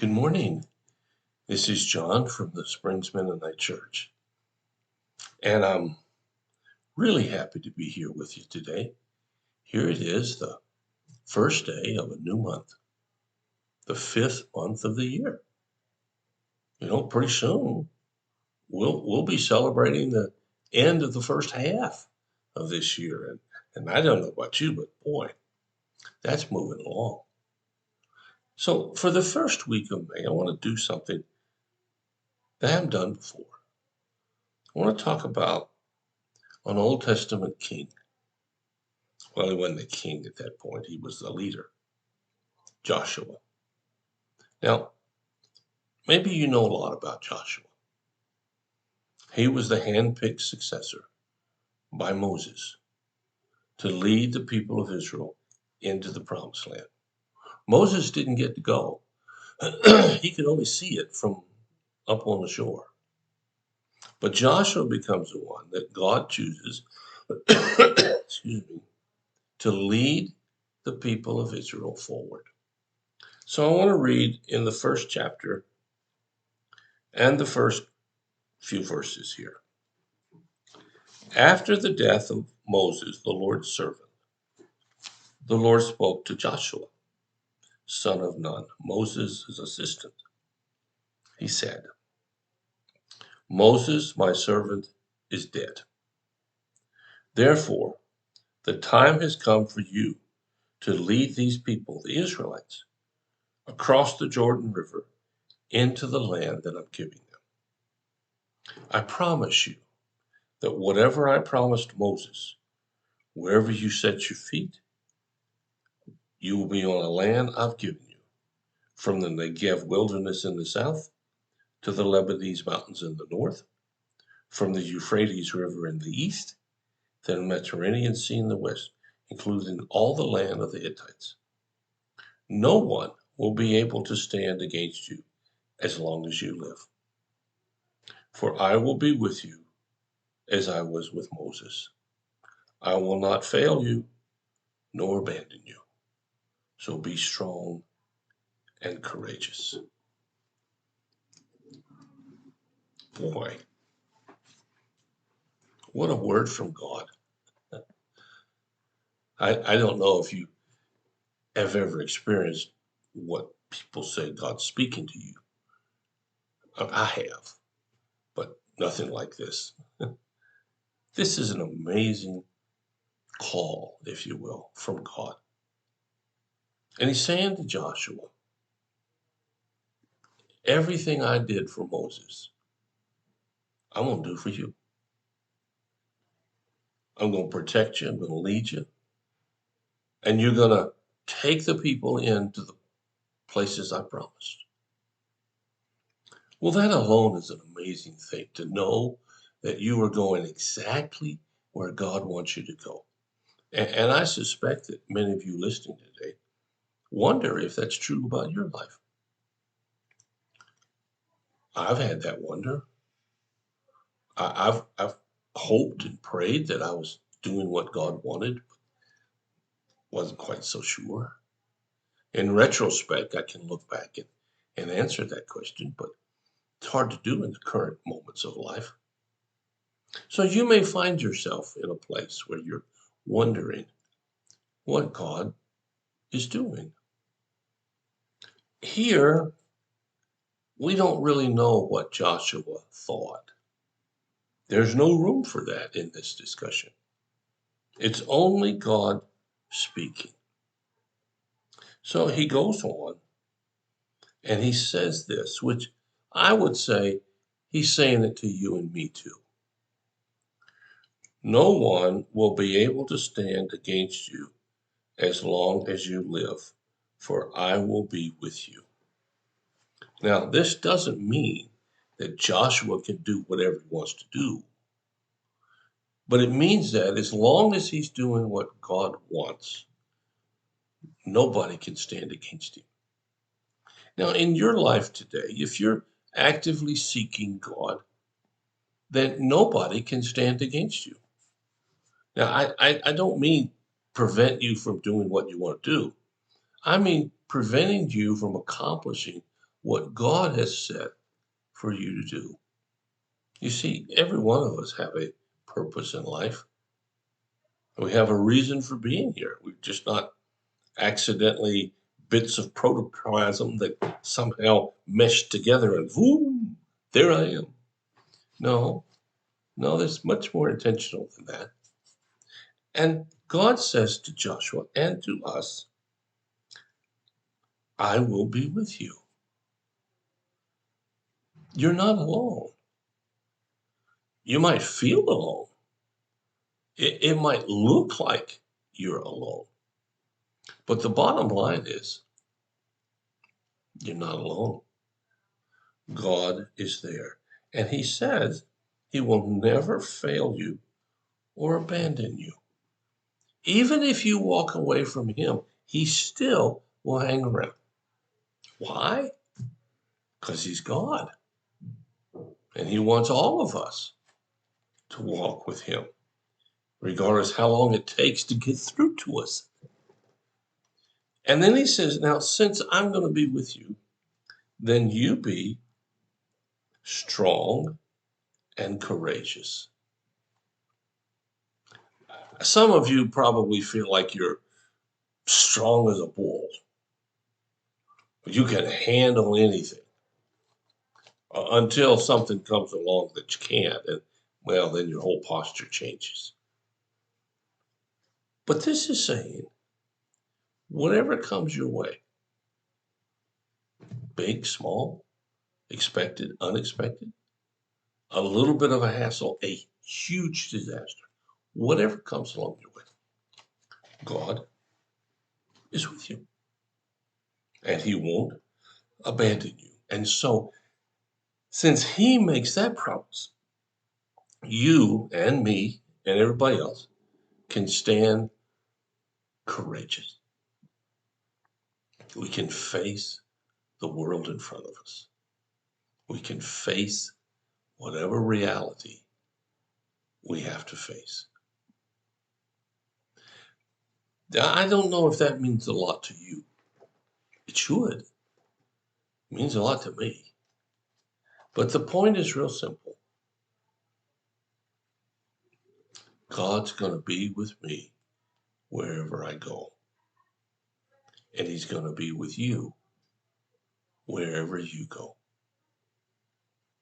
Good morning. This is John from the Springs Mennonite Church, and I'm really happy to be here with you today. Here it is, the first day of a new month, the fifth month of the year. Pretty soon we'll be celebrating the end of the first half of this year, and I don't know about you, but boy, that's moving along. So for the first week of May, I want to do something that I haven't done before. I want to talk about an Old Testament king. Well, he wasn't the king at that point. He was the leader, Joshua. Now, maybe you know a lot about Joshua. He was the hand-picked successor by Moses to lead the people of Israel into the promised land. Moses didn't get to go. He could only see it from up on the shore. But Joshua becomes the one that God chooses excuse me, to lead the people of Israel forward. So I want to read in the first chapter and the first few verses here. After the death of Moses, the Lord's servant, the Lord spoke to Joshua, son of Nun, Moses' assistant. He said, Moses, my servant, is dead. Therefore, the time has come for you to lead these people, the Israelites, across the Jordan River into the land that I'm giving them. I promise you that whatever I promised Moses, wherever you set your feet, you will be on a land I've given you, from the Negev wilderness in the south to the Lebanese mountains in the north, from the Euphrates River in the east to the Mediterranean Sea in the west, including all the land of the Hittites. No one will be able to stand against you as long as you live. For I will be with you as I was with Moses. I will not fail you nor abandon you. So be strong and courageous. Boy, what a word from God. I don't know if you have ever experienced what people say God's speaking to you. I have, but nothing like this. This is an amazing call, if you will, from God. And he's saying to Joshua, everything I did for Moses, I'm going to do for you. I'm going to protect you. I'm going to lead you. And you're going to take the people into the places I promised. Well, that alone is an amazing thing, to know that you are going exactly where God wants you to go. And I suspect that many of you listening today wonder if that's true about your life. I've had that wonder. I've hoped and prayed that I was doing what God wanted, but wasn't quite so sure. In retrospect, I can look back and answer that question, but it's hard to do in the current moments of life. So you may find yourself in a place where you're wondering what God is doing. Here, we don't really know what Joshua thought. There's no room for that in this discussion. It's only God speaking. So he goes on and he says this, which I would say he's saying it to you and me too. No one will be able to stand against you as long as you live, for I will be with you. Now, this doesn't mean that Joshua can do whatever he wants to do, but it means that as long as he's doing what God wants, nobody can stand against him. Now, in your life today, if you're actively seeking God, then nobody can stand against you. Now, I don't mean prevent you from doing what you want to do. I mean preventing you from accomplishing what God has said for you to do. You see, every one of us have a purpose in life. We have a reason for being here. We're just not accidentally bits of protoplasm that somehow meshed together and boom, there I am. No, no, there's much more intentional than that. And God says to Joshua and to us, I will be with you. You're not alone. You might feel alone. It might look like you're alone. But the bottom line is, you're not alone. God is there. And he says he will never fail you or abandon you. Even if you walk away from him, he still will hang around. Why? Because he's God. And he wants all of us to walk with him, regardless how long it takes to get through to us. And then he says, now, since I'm going to be with you, then you be strong and courageous. Some of you probably feel like you're strong as a bull. You can handle anything until something comes along that you can't. And well, then your whole posture changes. But this is saying, whatever comes your way, big, small, expected, unexpected, a little bit of a hassle, a huge disaster, whatever comes along your way, God is with you. And he won't abandon you. And so, since he makes that promise, you and me and everybody else can stand courageous. We can face the world in front of us. We can face whatever reality we have to face. I don't know if that means a lot to you. It should. It means a lot to me. But the point is real simple. God's going to be with me wherever I go. And he's going to be with you wherever you go.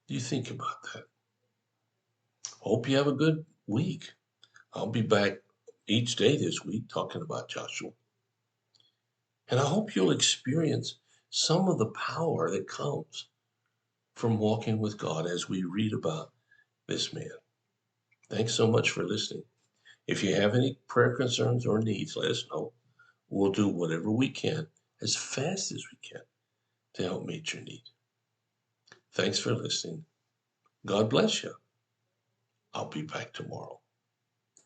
You think about that. Hope you have a good week. I'll be back each day this week talking about Joshua. And I hope you'll experience some of the power that comes from walking with God as we read about this man. Thanks so much for listening. If you have any prayer concerns or needs, let us know. We'll do whatever we can as fast as we can to help meet your need. Thanks for listening. God bless you. I'll be back tomorrow.